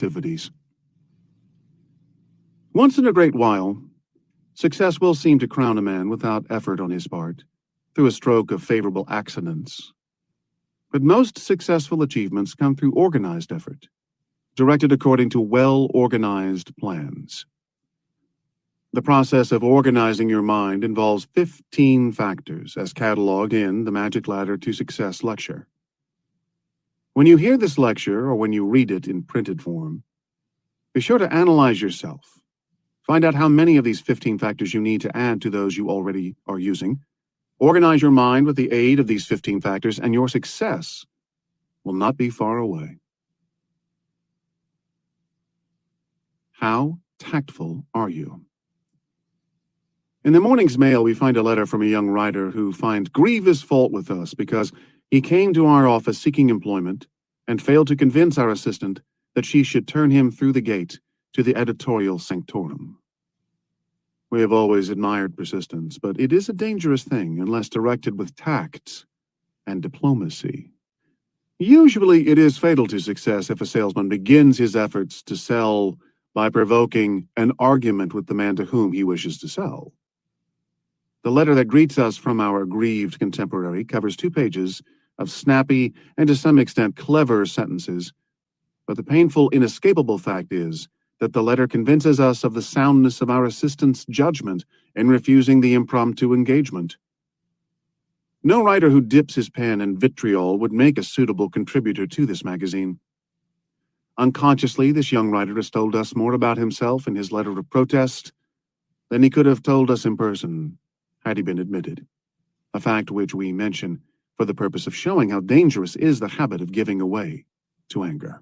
activities. Once in a great while, success will seem to crown a man without effort on his part, through a stroke of favorable accidents. But most successful achievements come through organized effort, directed according to well-organized plans. The process of organizing your mind involves 15 factors, as cataloged in the Magic Ladder to Success lecture. When you hear this lecture, or when you read it in printed form, be sure to analyze yourself. Find out how many of these 15 factors you need to add to those you already are using. Organize your mind with the aid of these 15 factors, and your success will not be far away. How tactful are you? In the morning's mail, we find a letter from a young writer who finds grievous fault with us because he came to our office seeking employment and failed to convince our assistant that she should turn him through the gate to the editorial sanctorum. We have always admired persistence, but it is a dangerous thing unless directed with tact and diplomacy. Usually, it is fatal to success if a salesman begins his efforts to sell by provoking an argument with the man to whom he wishes to sell. The letter that greets us from our aggrieved contemporary covers 2 pages of snappy and to some extent clever sentences, but the painful, inescapable fact is that the letter convinces us of the soundness of our assistant's judgment in refusing the impromptu engagement. No writer who dips his pen in vitriol would make a suitable contributor to this magazine. Unconsciously, this young writer has told us more about himself in his letter of protest than he could have told us in person had he been admitted, a fact which we mention for the purpose of showing how dangerous is the habit of giving way to anger.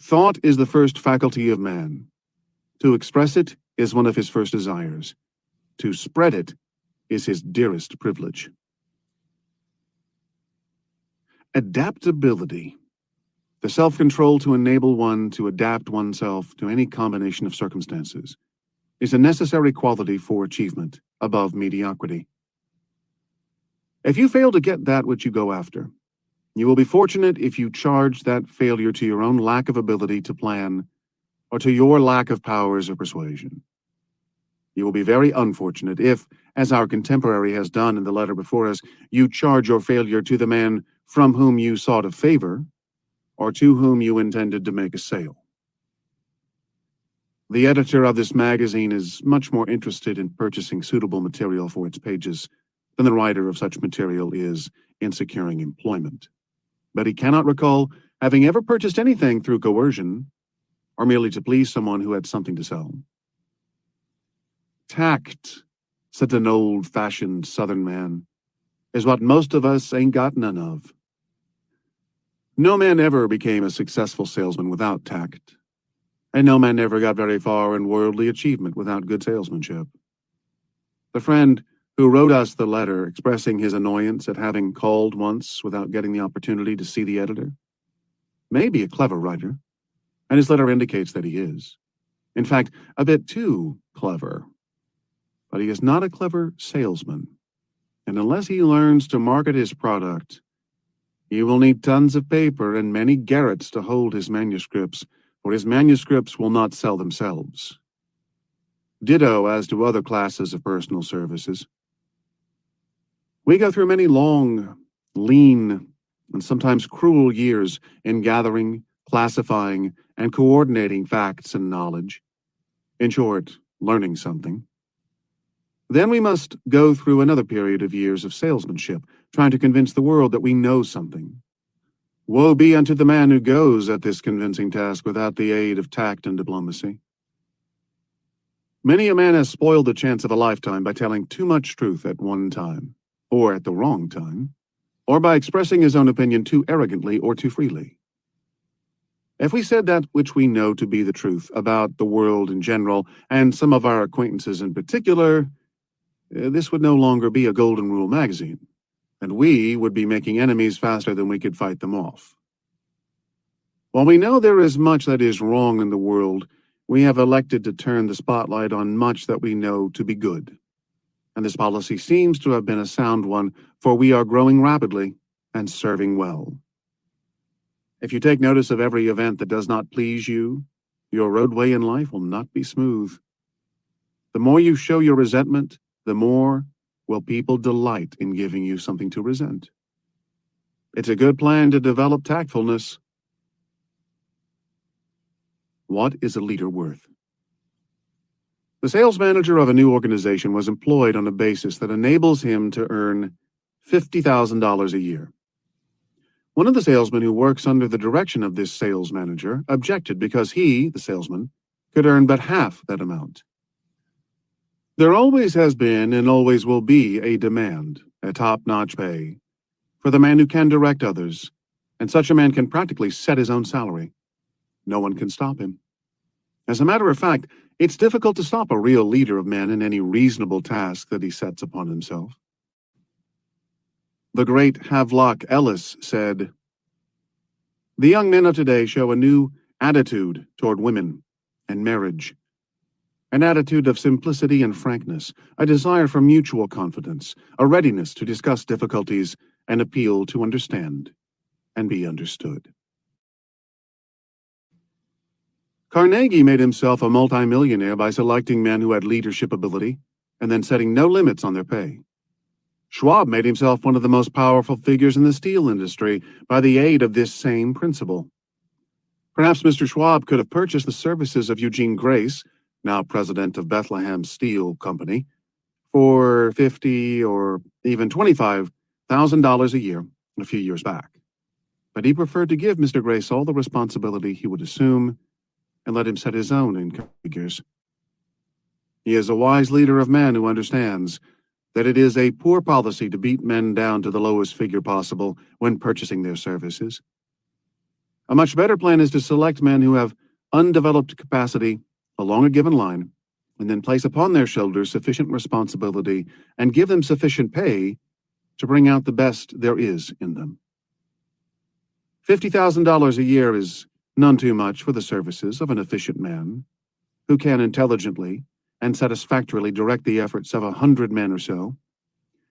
Thought is the first faculty of man. To express it is one of his first desires. To spread it is his dearest privilege. Adaptability, the self-control to enable one to adapt oneself to any combination of circumstances, is a necessary quality for achievement above mediocrity. If you fail to get that which you go after, you will be fortunate if you charge that failure to your own lack of ability to plan or to your lack of powers of persuasion. You will be very unfortunate if, as our contemporary has done in the letter before us, you charge your failure to the man from whom you sought a favor or to whom you intended to make a sale. The editor of this magazine is much more interested in purchasing suitable material for its pages than the writer of such material is in securing employment. But he cannot recall having ever purchased anything through coercion or merely to please someone who had something to sell. Tact, said an old-fashioned Southern man, is what most of us ain't got none of. No man ever became a successful salesman without tact, and no man ever got very far in worldly achievement without good salesmanship. The friend who wrote us the letter expressing his annoyance at having called once without getting the opportunity to see the editor may be a clever writer, and his letter indicates that he is. In fact, a bit too clever. But he is not a clever salesman, and unless he learns to market his product, he will need tons of paper and many garrets to hold his manuscripts, for his manuscripts will not sell themselves. Ditto as to other classes of personal services. We go through many long, lean, and sometimes cruel years in gathering, classifying, and coordinating facts and knowledge. In short, learning something. Then we must go through another period of years of salesmanship, trying to convince the world that we know something. Woe be unto the man who goes at this convincing task without the aid of tact and diplomacy. Many a man has spoiled the chance of a lifetime by telling too much truth at one time, or at the wrong time, or by expressing his own opinion too arrogantly or too freely. If we said that which we know to be the truth about the world in general, and some of our acquaintances in particular, this would no longer be a Golden Rule magazine, and we would be making enemies faster than we could fight them off. While we know there is much that is wrong in the world, we have elected to turn the spotlight on much that we know to be good. And this policy seems to have been a sound one, for we are growing rapidly and serving well. If you take notice of every event that does not please you, your roadway in life will not be smooth. The more you show your resentment, the more will people delight in giving you something to resent. It's a good plan to develop tactfulness. What is a leader worth? The sales manager of a new organization was employed on a basis that enables him to earn $50,000 a year. One of the salesmen who works under the direction of this sales manager objected because he, the salesman, could earn but half that amount. There always has been and always will be a demand, a top-notch pay, for the man who can direct others, and such a man can practically set his own salary. No one can stop him. As a matter of fact, it's difficult to stop a real leader of men in any reasonable task that he sets upon himself. The great Havelock Ellis said, "The young men of today show a new attitude toward women and marriage, an attitude of simplicity and frankness, a desire for mutual confidence, a readiness to discuss difficulties, and appeal to understand and be understood." Carnegie made himself a multimillionaire by selecting men who had leadership ability and then setting no limits on their pay. Schwab made himself one of the most powerful figures in the steel industry by the aid of this same principle. Perhaps Mr. Schwab could have purchased the services of Eugene Grace, now president of Bethlehem Steel Company, for $50,000 or even $25,000 a year a few years back. But he preferred to give Mr. Grace all the responsibility he would assume and let him set his own income figures. He is a wise leader of men who understands that it is a poor policy to beat men down to the lowest figure possible when purchasing their services. A much better plan is to select men who have undeveloped capacity along a given line, and then place upon their shoulders sufficient responsibility and give them sufficient pay to bring out the best there is in them. $50,000 a year is none too much for the services of an efficient man who can intelligently and satisfactorily direct the efforts of 100 men or so,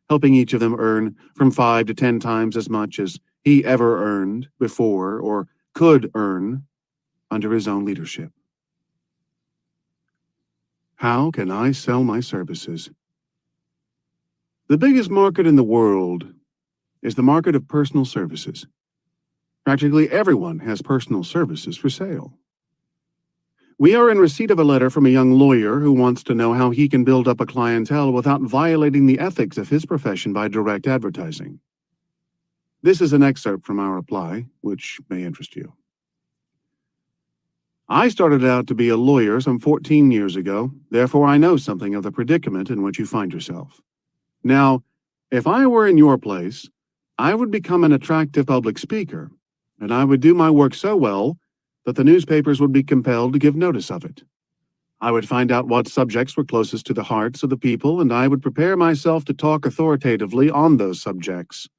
helping each of them earn from 5 to 10 times as much as he ever earned before or could earn under his own leadership. How can I sell my services? The biggest market in the world is the market of personal services. Practically everyone has personal services for sale. We are in receipt of a letter from a young lawyer who wants to know how he can build up a clientele without violating the ethics of his profession by direct advertising. This is an excerpt from our reply, which may interest you. I started out to be a lawyer some 14 years ago, therefore I know something of the predicament in which you find yourself. Now, if I were in your place, I would become an attractive public speaker, and I would do my work so well that the newspapers would be compelled to give notice of it. I would find out what subjects were closest to the hearts of the people, and I would prepare myself to talk authoritatively on those subjects.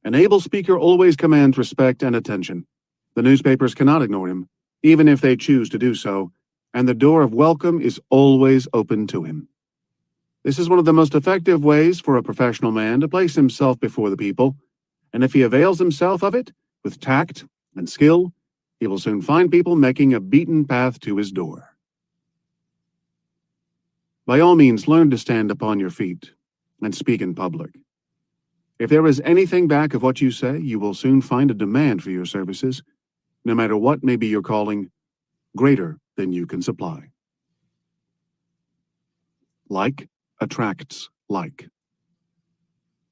An able speaker always commands respect and attention. The newspapers cannot ignore him, even if they choose to do so, and the door of welcome is always open to him. This is one of the most effective ways for a professional man to place himself before the people, and if he avails himself of it with tact and skill, he will soon find people making a beaten path to his door. By all means, learn to stand upon your feet and speak in public. If there is anything back of what you say, you will soon find a demand for your services, no matter what may be your calling, greater than you can supply. Like attracts like.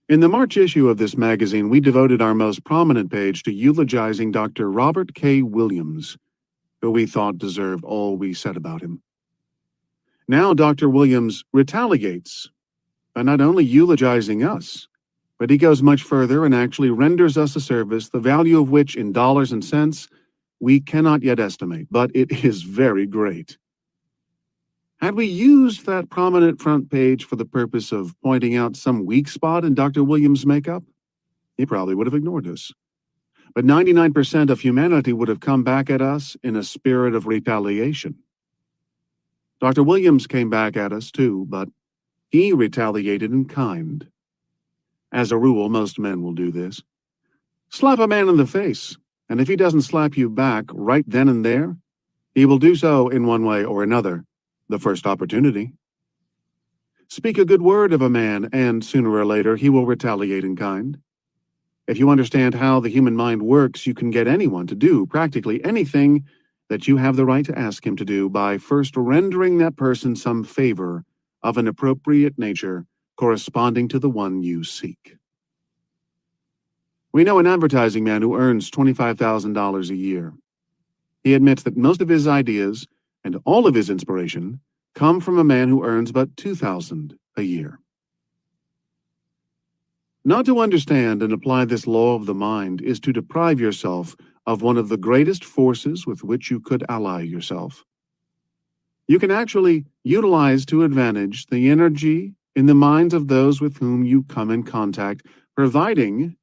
In the March issue of this magazine, we devoted our most prominent page to eulogizing Dr. Robert K. Williams, who we thought deserved all we said about him. Now Dr. Williams retaliates by not only eulogizing us, but he goes much further and actually renders us a service the value of which in dollars and cents we cannot yet estimate, but it is very great. Had we used that prominent front page for the purpose of pointing out some weak spot in Dr. Williams' makeup, he probably would have ignored us. But 99% of humanity would have come back at us in a spirit of retaliation. Dr. Williams came back at us too, but he retaliated in kind. As a rule, most men will do this. Slap a man in the face, And if he doesn't slap you back right then and there, he will do so in one way or another, the first opportunity. Speak a good word of a man, and sooner or later he will retaliate in kind. If you understand how the human mind works, you can get anyone to do practically anything that you have the right to ask him to do by first rendering that person some favor of an appropriate nature corresponding to the one you seek. We know an advertising man who earns $25,000 a year. He admits that most of his ideas and all of his inspiration come from a man who earns but $2,000 a year. Not to understand and apply this law of the mind is to deprive yourself of one of the greatest forces with which you could ally yourself. You can actually utilize to advantage the energy in the minds of those with whom you come in contact, providing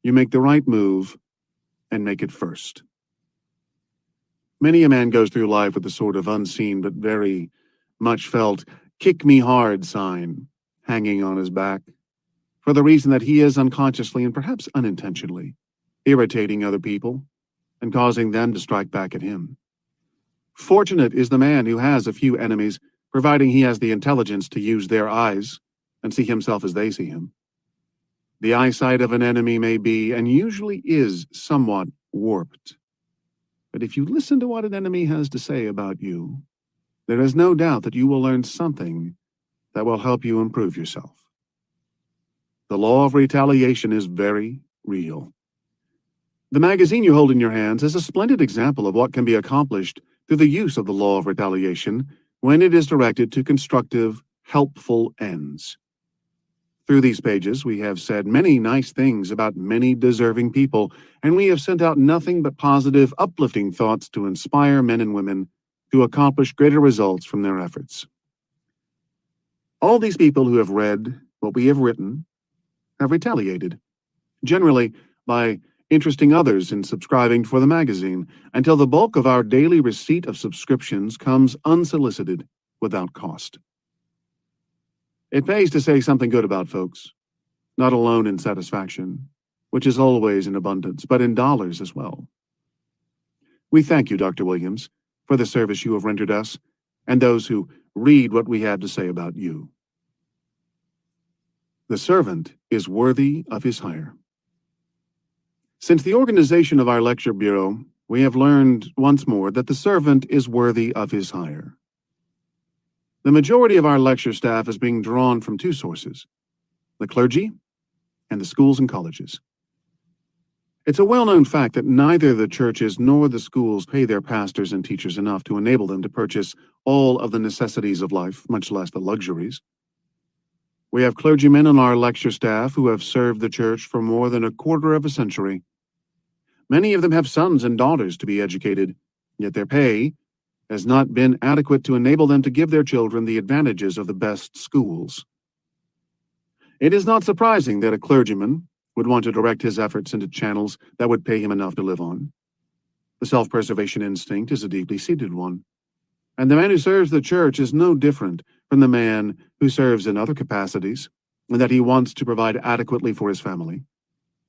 you make the right move and make it first. Many a man goes through life with a sort of unseen but very much felt "kick me hard" sign hanging on his back, for the reason that he is unconsciously and perhaps unintentionally irritating other people and causing them to strike back at him. Fortunate is the man who has a few enemies, providing he has the intelligence to use their eyes and see himself as they see him. The eyesight of an enemy may be, and usually is, somewhat warped. But if you listen to what an enemy has to say about you, there is no doubt that you will learn something that will help you improve yourself. The law of retaliation is very real. The magazine you hold in your hands is a splendid example of what can be accomplished through the use of the law of retaliation when it is directed to constructive, helpful ends. Through these pages, we have said many nice things about many deserving people, and we have sent out nothing but positive, uplifting thoughts to inspire men and women to accomplish greater results from their efforts. All these people who have read what we have written have retaliated, generally by interesting others in subscribing for the magazine, until the bulk of our daily receipt of subscriptions comes unsolicited, without cost. It pays to say something good about folks, not alone in satisfaction, which is always in abundance, but in dollars as well. We thank you, Dr. Williams, for the service you have rendered us and those who read what we have to say about you. The servant is worthy of his hire. Since the organization of our lecture bureau, we have learned once more that the servant is worthy of his hire. The majority of our lecture staff is being drawn from two sources: the clergy and the schools and colleges. It's a well-known fact that neither the churches nor the schools pay their pastors and teachers enough to enable them to purchase all of the necessities of life, much less the luxuries. We have clergymen on our lecture staff who have served the church for more than a quarter of a century. Many of them have sons and daughters to be educated, yet their pay has not been adequate to enable them to give their children the advantages of the best schools. It is not surprising that a clergyman would want to direct his efforts into channels that would pay him enough to live on. The self-preservation instinct is a deeply seated one, and the man who serves the church is no different from the man who serves in other capacities, and that he wants to provide adequately for his family,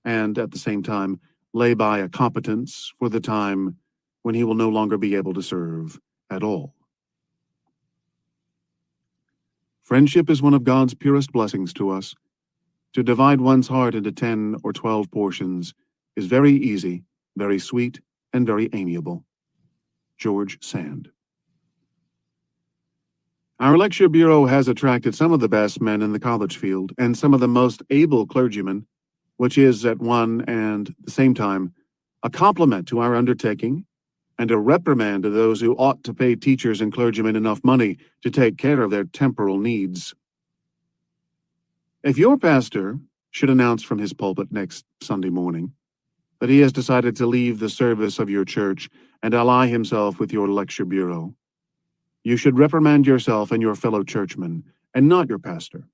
and at the same time lay by a competence for the time when he will no longer be able to serve at all. Friendship is one of God's purest blessings to us. To divide one's heart into 10 or 12 portions is very easy, very sweet, and very amiable. George Sand. Our lecture bureau has attracted some of the best men in the college field and some of the most able clergymen, which is at one and the same time a compliment to our undertaking and a reprimand to those who ought to pay teachers and clergymen enough money to take care of their temporal needs. If your pastor should announce from his pulpit next Sunday morning that he has decided to leave the service of your church and ally himself with your lecture bureau, you should reprimand yourself and your fellow churchmen, and not your pastor,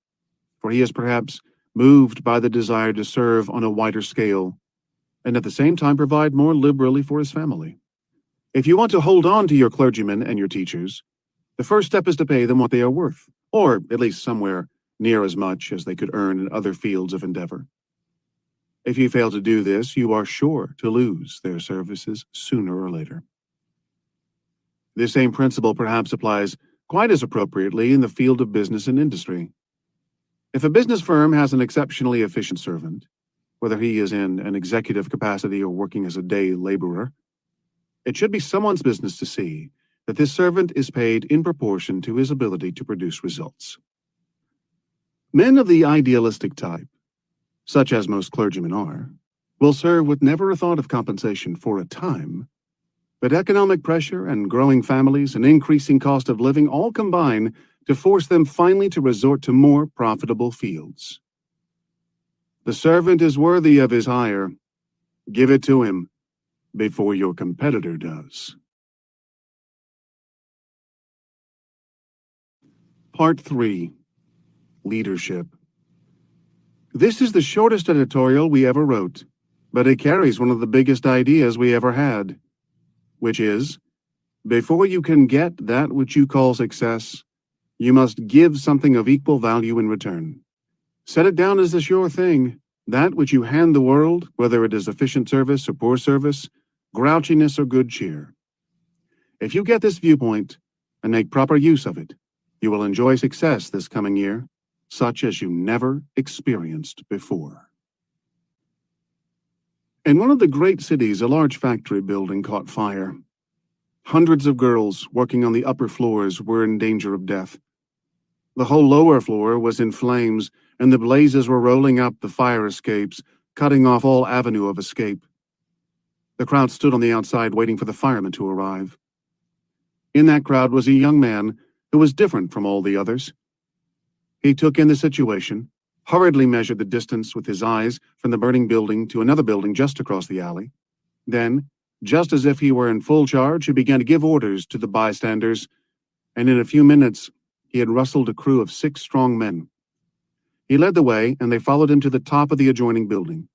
for he is perhaps moved by the desire to serve on a wider scale and at the same time provide more liberally for his family. If you want to hold on to your clergymen and your teachers, the first step is to pay them what they are worth, or at least somewhere near as much as they could earn in other fields of endeavor. If you fail to do this, you are sure to lose their services sooner or later. This same principle perhaps applies quite as appropriately in the field of business and industry. If a business firm has an exceptionally efficient servant, whether he is in an executive capacity or working as a day laborer, it should be someone's business to see that this servant is paid in proportion to his ability to produce results. Men of the idealistic type, such as most clergymen are, will serve with never a thought of compensation for a time, but economic pressure and growing families and increasing cost of living all combine to force them finally to resort to more profitable fields. The servant is worthy of his hire. Give it to him before your competitor does. Part 3. Leadership. This is the shortest editorial we ever wrote, but it carries one of the biggest ideas we ever had, which is, before you can get that which you call success, you must give something of equal value in return. Set it down as the sure thing, that which you hand the world, whether it is efficient service or poor service, grouchiness or good cheer. If you get this viewpoint and make proper use of it, you will enjoy success this coming year, such as you never experienced before. In one of the great cities, a large factory building caught fire. Hundreds of girls working on the upper floors were in danger of death. The whole lower floor was in flames, and the blazes were rolling up the fire escapes, cutting off all avenue of escape. The crowd stood on the outside waiting for the firemen to arrive. In that crowd was a young man who was different from all the others. He took in the situation, hurriedly measured the distance with his eyes from the burning building to another building just across the alley. Then, just as if he were in full charge, he began to give orders to the bystanders, and in a few minutes he had rustled a crew of 6 strong men. He led the way, and they followed him to the top of the adjoining building.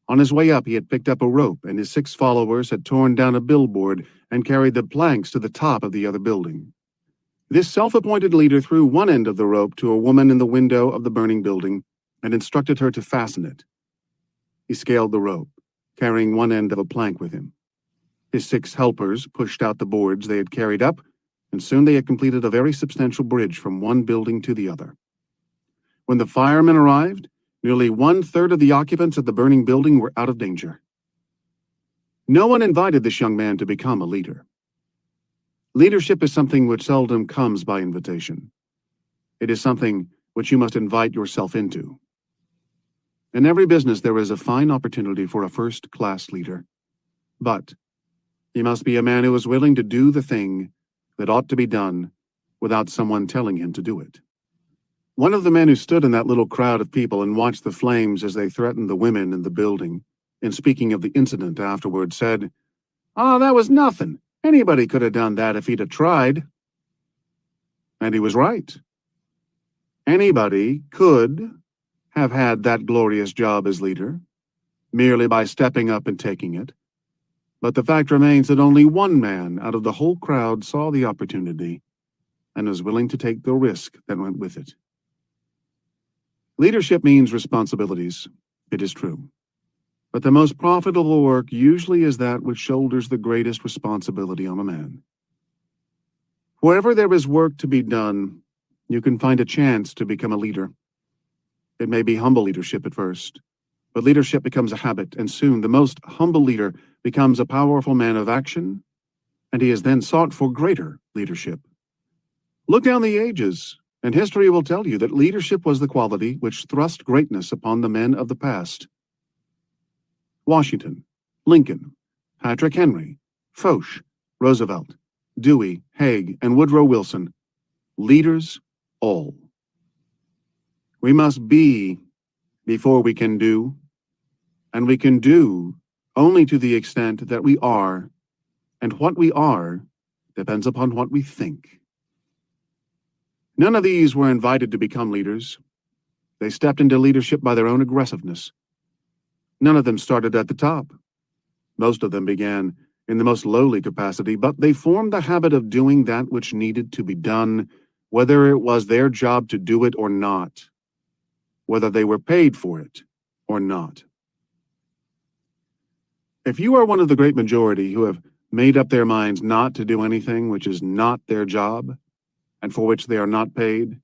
On his way up, he had picked up a rope, and his 6 followers had torn down a billboard and carried the planks to the top of the other building. This self-appointed leader threw one end of the rope to a woman in the window of the burning building and instructed her to fasten it. He scaled the rope, carrying one end of a plank with him. His 6 helpers pushed out the boards they had carried up, and soon they had completed a very substantial bridge from one building to the other. When the firemen arrived, nearly 1/3 of the occupants of the burning building were out of danger. No one invited this young man to become a leader. Leadership is something which seldom comes by invitation. It is something which you must invite yourself into. In every business there is a fine opportunity for a first-class leader. But he must be a man who is willing to do the thing that ought to be done without someone telling him to do it. One of the men who stood in that little crowd of people and watched the flames as they threatened the women in the building, in speaking of the incident afterward, said, "Ah, that was nothing. Anybody could have done that if he'd have tried." And he was right. Anybody could have had that glorious job as leader, merely by stepping up and taking it. But the fact remains that only one man out of the whole crowd saw the opportunity and was willing to take the risk that went with it. Leadership means responsibilities, it is true. But the most profitable work usually is that which shoulders the greatest responsibility on a man. Wherever there is work to be done, you can find a chance to become a leader. It may be humble leadership at first, but leadership becomes a habit, and soon the most humble leader becomes a powerful man of action, and he is then sought for greater leadership. Look down the ages, and history will tell you that leadership was the quality which thrust greatness upon the men of the past. Washington, Lincoln, Patrick Henry, Foch, Roosevelt, Dewey, Haig, and Woodrow Wilson, leaders all. We must be before we can do, and we can do only to the extent that we are, and what we are depends upon what we think. None of these were invited to become leaders. They stepped into leadership by their own aggressiveness. None of them started at the top. Most of them began in the most lowly capacity, but they formed the habit of doing that which needed to be done, whether it was their job to do it or not, whether they were paid for it or not. If you are one of the great majority who have made up their minds not to do anything which is not their job and for which they are not paid,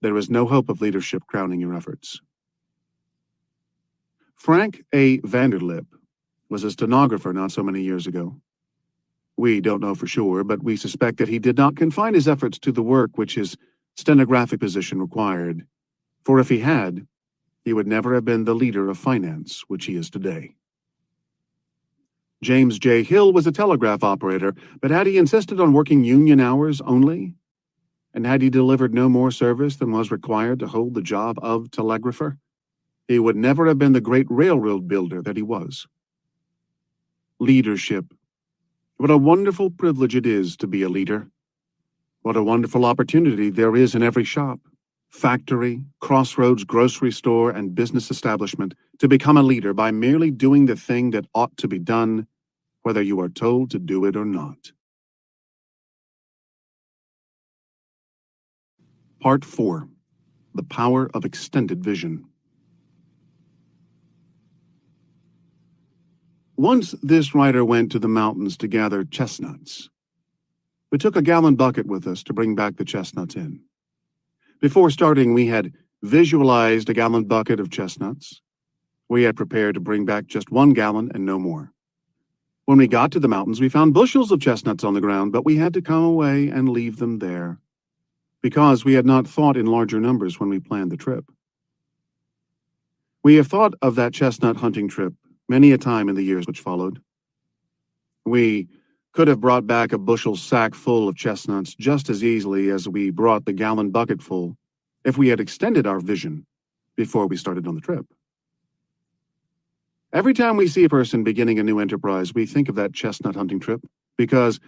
there is no hope of leadership crowning your efforts. Frank A. Vanderlip was a stenographer not so many years ago. We don't know for sure, but we suspect that he did not confine his efforts to the work which his stenographic position required, for if he had, he would never have been the leader of finance which he is today. James J. Hill was a telegraph operator, but had he insisted on working union hours only? And had he delivered no more service than was required to hold the job of telegrapher? He would never have been the great railroad builder that he was. Leadership. What a wonderful privilege it is to be a leader. What a wonderful opportunity there is in every shop, factory, crossroads, grocery store, and business establishment to become a leader by merely doing the thing that ought to be done, whether you are told to do it or not. Part 4. The Power of Extended Vision. Once this writer went to the mountains to gather chestnuts. We took a gallon bucket with us to bring back the chestnuts in. Before starting, we had visualized a gallon bucket of chestnuts. We had prepared to bring back just 1 gallon and no more. When we got to the mountains, we found bushels of chestnuts on the ground, but we had to come away and leave them there, because we had not thought in larger numbers when we planned the trip. We have thought of that chestnut hunting trip many a time in the years which followed. We could have brought back a bushel sack full of chestnuts just as easily as we brought the gallon bucket full if we had extended our vision before we started on the trip. Every time we see a person beginning a new enterprise, we think of that chestnut hunting trip because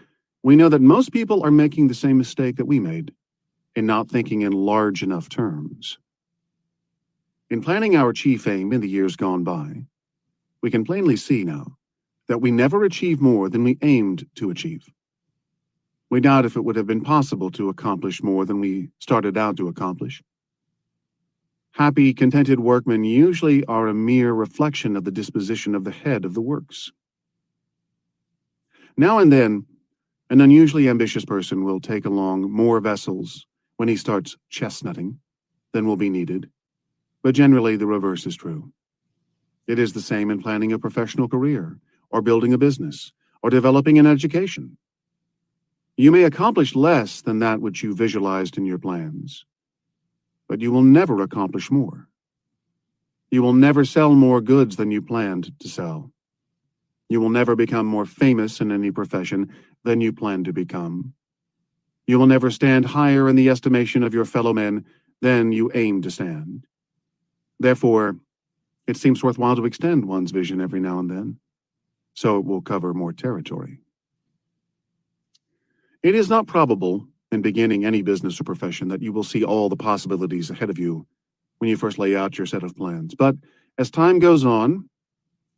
we know that most people are making the same mistake that we made in not thinking in large enough terms. In planning our chief aim in the years gone by, we can plainly see now that we never achieved more than we aimed to achieve. We doubt if it would have been possible to accomplish more than we started out to accomplish. Happy, contented workmen usually are a mere reflection of the disposition of the head of the works. Now and then, an unusually ambitious person will take along more vessels when he starts chestnutting than will be needed, but generally the reverse is true. It is the same in planning a professional career, or building a business, or developing an education. You may accomplish less than that which you visualized in your plans, but you will never accomplish more. You will never sell more goods than you planned to sell. You will never become more famous in any profession than you plan to become. You will never stand higher in the estimation of your fellow men than you aim to stand. Therefore, it seems worthwhile to extend one's vision every now and then, so it will cover more territory. It is not probable, in beginning any business or profession, that you will see all the possibilities ahead of you when you first lay out your set of plans, but as time goes on,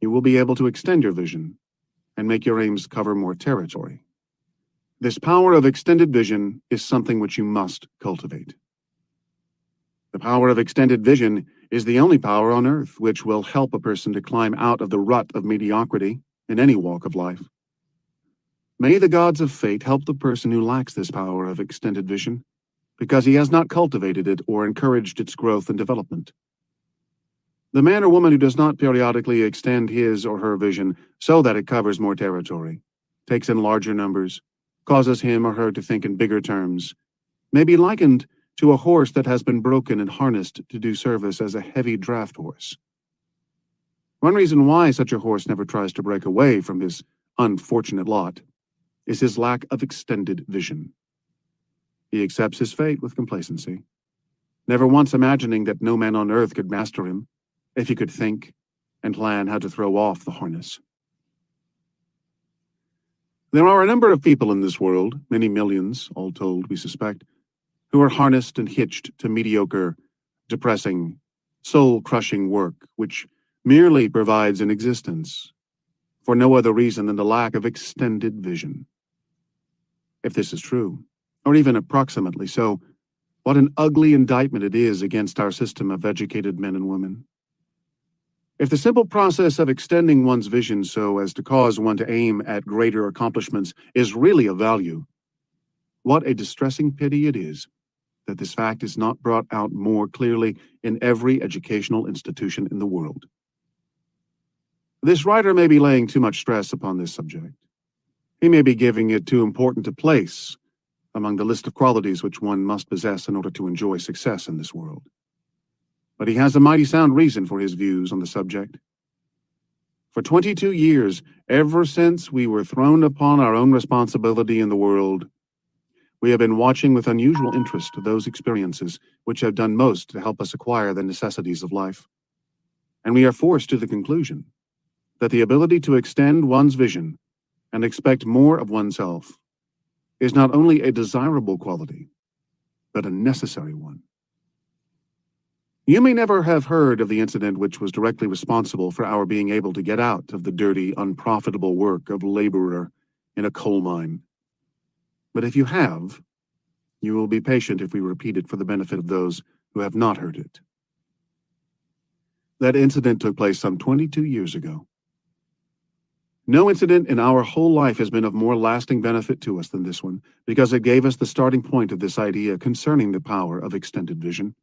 you will be able to extend your vision and make your aims cover more territory. This power of extended vision is something which you must cultivate. The power of extended vision is the only power on earth which will help a person to climb out of the rut of mediocrity in any walk of life. May the gods of fate help the person who lacks this power of extended vision, because he has not cultivated it or encouraged its growth and development. The man or woman who does not periodically extend his or her vision so that it covers more territory, takes in larger numbers, causes him or her to think in bigger terms, may be likened to a horse that has been broken and harnessed to do service as a heavy draft horse. One reason why such a horse never tries to break away from his unfortunate lot is his lack of extended vision. He accepts his fate with complacency, never once imagining that no man on earth could master him if he could think and plan how to throw off the harness. There are a number of people in this world, many millions, all told, we suspect, who are harnessed and hitched to mediocre, depressing, soul-crushing work which merely provides an existence for no other reason than the lack of extended vision. If this is true, or even approximately so, what an ugly indictment it is against our system of educated men and women. If the simple process of extending one's vision so as to cause one to aim at greater accomplishments is really of value, what a distressing pity it is that this fact is not brought out more clearly in every educational institution in the world. This writer may be laying too much stress upon this subject. He may be giving it too important a place among the list of qualities which one must possess in order to enjoy success in this world. But he has a mighty sound reason for his views on the subject. For 22 years, ever since we were thrown upon our own responsibility in the world, we have been watching with unusual interest those experiences which have done most to help us acquire the necessities of life. And we are forced to the conclusion that the ability to extend one's vision and expect more of oneself is not only a desirable quality, but a necessary one. You may never have heard of the incident which was directly responsible for our being able to get out of the dirty, unprofitable work of laborer in a coal mine. But if you have, you will be patient if we repeat it for the benefit of those who have not heard it. That incident took place some 22 years ago. No incident in our whole life has been of more lasting benefit to us than this one, because it gave us the starting point of this idea concerning the power of extended vision.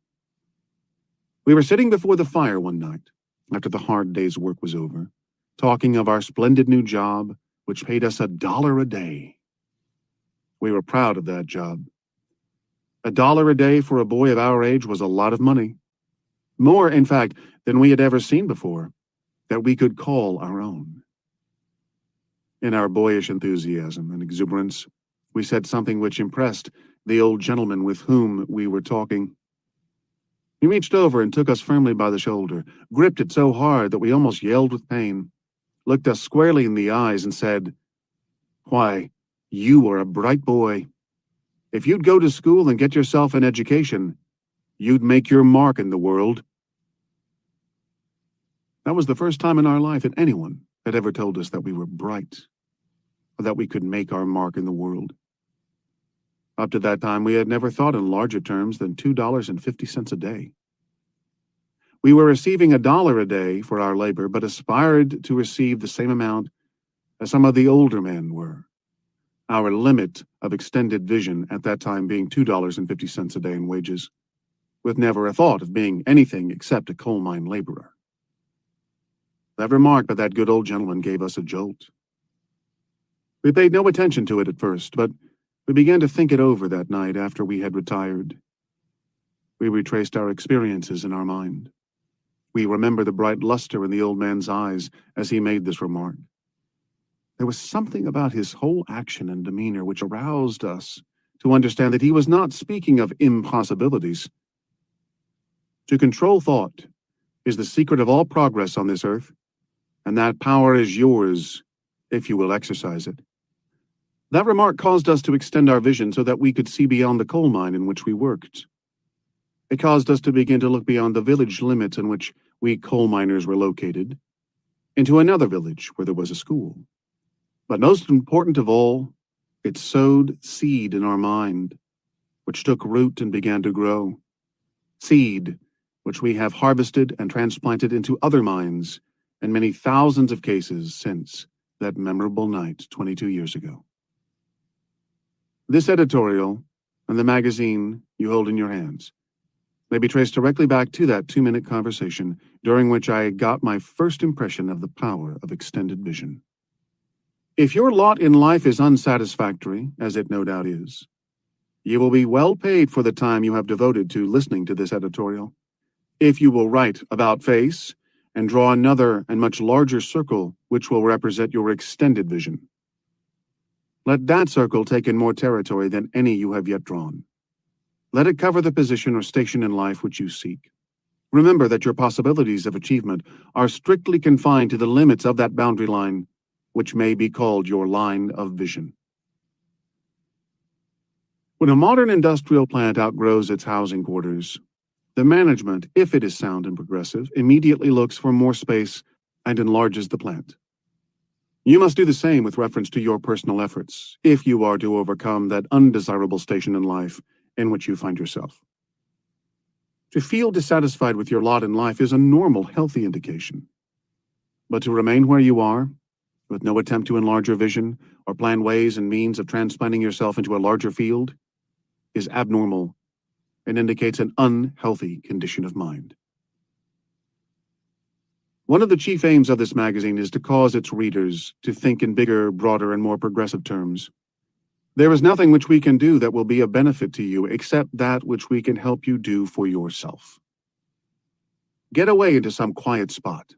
We were sitting before the fire one night, after the hard day's work was over, talking of our splendid new job, which paid us $1 a day. We were proud of that job. $1 a day for a boy of our age was a lot of money. More, in fact, than we had ever seen before, that we could call our own. In our boyish enthusiasm and exuberance, we said something which impressed the old gentleman with whom we were talking. He reached over and took us firmly by the shoulder, gripped it so hard that we almost yelled with pain, looked us squarely in the eyes and said, "Why, you are a bright boy. If you'd go to school and get yourself an education, you'd make your mark in the world." That was the first time in our life that anyone had ever told us that we were bright, or that we could make our mark in the world. Up to that time, we had never thought in larger terms than $2.50 a day. We were receiving $1 a day for our labor, but aspired to receive the same amount as some of the older men were, our limit of extended vision at that time being $2.50 a day in wages, with never a thought of being anything except a coal mine laborer. That remark by that good old gentleman gave us a jolt. We paid no attention to it at first, but we began to think it over that night after we had retired. We retraced our experiences in our mind. We remember the bright luster in the old man's eyes as he made this remark. There was something about his whole action and demeanor which aroused us to understand that he was not speaking of impossibilities. To control thought is the secret of all progress on this earth, and that power is yours if you will exercise it. That remark caused us to extend our vision so that we could see beyond the coal mine in which we worked. It caused us to begin to look beyond the village limits in which we coal miners were located, into another village where there was a school. But most important of all, it sowed seed in our mind, which took root and began to grow. Seed, which we have harvested and transplanted into other minds in many thousands of cases since that memorable night 22 years ago. This editorial and the magazine you hold in your hands may be traced directly back to that 2-minute conversation during which I got my first impression of the power of extended vision. If your lot in life is unsatisfactory, as it no doubt is, you will be well paid for the time you have devoted to listening to this editorial. If you will write about face and draw another and much larger circle which will represent your extended vision. Let that circle take in more territory than any you have yet drawn. Let it cover the position or station in life which you seek. Remember that your possibilities of achievement are strictly confined to the limits of that boundary line, which may be called your line of vision. When a modern industrial plant outgrows its housing quarters, the management, if it is sound and progressive, immediately looks for more space and enlarges the plant. You must do the same with reference to your personal efforts, if you are to overcome that undesirable station in life in which you find yourself. To feel dissatisfied with your lot in life is a normal, healthy indication. But to remain where you are, with no attempt to enlarge your vision or plan ways and means of transplanting yourself into a larger field, is abnormal and indicates an unhealthy condition of mind. One of the chief aims of this magazine is to cause its readers to think in bigger, broader, and more progressive terms. There is nothing which we can do that will be of benefit to you except that which we can help you do for yourself. Get away into some quiet spot.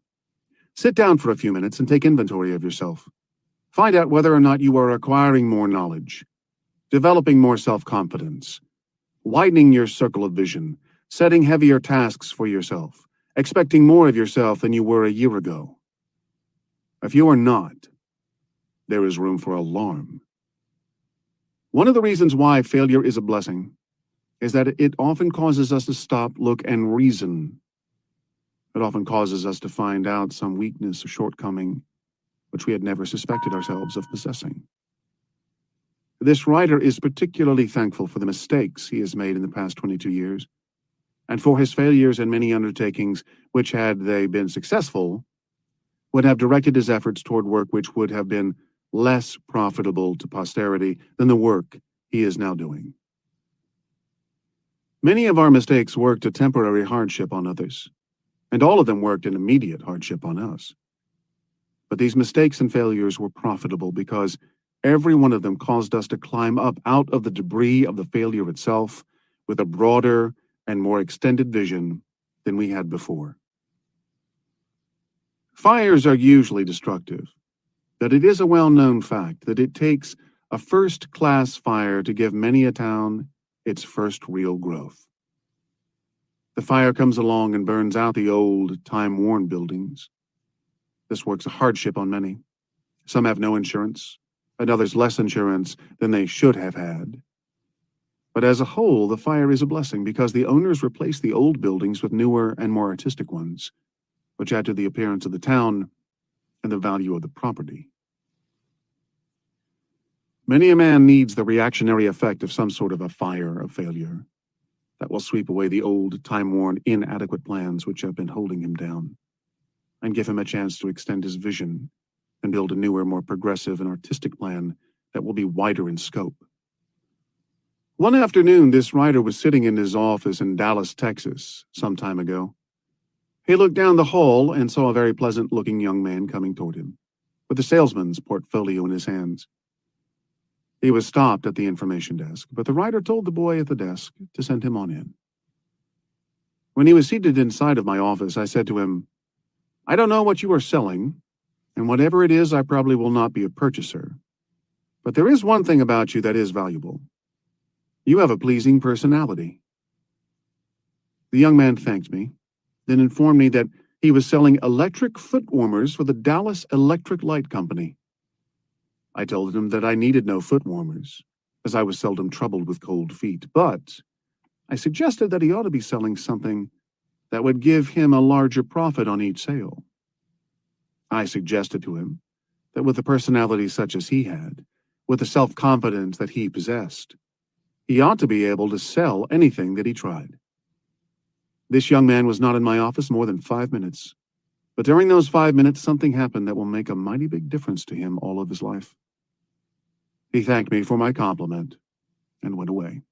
Sit down for a few minutes and take inventory of yourself. Find out whether or not you are acquiring more knowledge, developing more self-confidence, widening your circle of vision, setting heavier tasks for yourself, expecting more of yourself than you were a year ago. If you are not, there is room for alarm. One of the reasons why failure is a blessing is that it often causes us to stop, look, and reason. It often causes us to find out some weakness or shortcoming which we had never suspected ourselves of possessing. This writer is particularly thankful for the mistakes he has made in the past 22 years, and for his failures in many undertakings which, had they been successful, would have directed his efforts toward work which would have been less profitable to posterity than the work he is now doing. Many of our mistakes worked a temporary hardship on others, and all of them worked an immediate hardship on us. But these mistakes and failures were profitable because every one of them caused us to climb up out of the debris of the failure itself with a broader and more extended vision than we had before. Fires are usually destructive, but it is a well-known fact that it takes a first-class fire to give many a town its first real growth. The fire comes along and burns out the old, time-worn buildings. This works a hardship on many. Some have no insurance, and others less insurance than they should have had. But as a whole, the fire is a blessing because the owners replace the old buildings with newer and more artistic ones, which add to the appearance of the town and the value of the property. Many a man needs the reactionary effect of some sort of a fire of failure that will sweep away the old, time-worn, inadequate plans which have been holding him down, and give him a chance to extend his vision and build a newer, more progressive and artistic plan that will be wider in scope. One afternoon, this writer was sitting in his office in Dallas, Texas, some time ago. He looked down the hall and saw a very pleasant-looking young man coming toward him, with a salesman's portfolio in his hands. He was stopped at the information desk, but the writer told the boy at the desk to send him on in. When he was seated inside of my office, I said to him, "I don't know what you are selling, and whatever it is, I probably will not be a purchaser. But there is one thing about you that is valuable. You have a pleasing personality." The young man thanked me, then informed me that he was selling electric foot warmers for the Dallas Electric Light Company. I told him that I needed no foot warmers, as I was seldom troubled with cold feet, but I suggested that he ought to be selling something that would give him a larger profit on each sale. I suggested to him that with a personality such as he had, with the self-confidence that he possessed, he ought to be able to sell anything that he tried. This young man was not in my office more than 5 minutes, but during those 5 minutes something happened that will make a mighty big difference to him all of his life. He thanked me for my compliment and went away.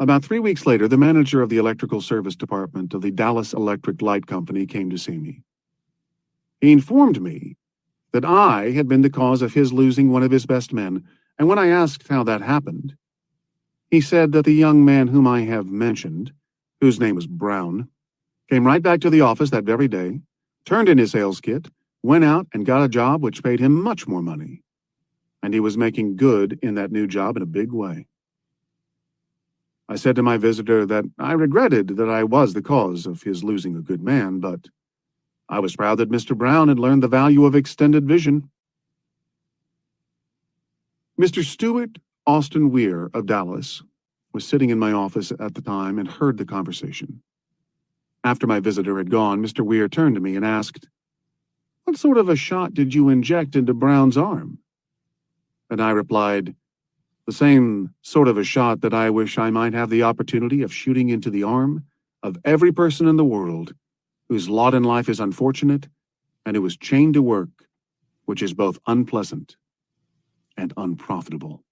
About 3 weeks later, the manager of the electrical service department of the Dallas Electric Light Company came to see me. He informed me that I had been the cause of his losing one of his best men, and when I asked how that happened, he said that the young man whom I have mentioned, whose name was Brown, came right back to the office that very day, turned in his sales kit, went out and got a job which paid him much more money, and he was making good in that new job in a big way. I said to my visitor that I regretted that I was the cause of his losing a good man, but I was proud that Mr. Brown had learned the value of extended vision. Mr. Stewart Austin Weir of Dallas was sitting in my office at the time and heard the conversation. After my visitor had gone, Mr. Weir turned to me and asked, "What sort of a shot did you inject into Brown's arm?" And I replied, "The same sort of a shot that I wish I might have the opportunity of shooting into the arm of every person in the world whose lot in life is unfortunate, and who is chained to work, which is both unpleasant and unprofitable.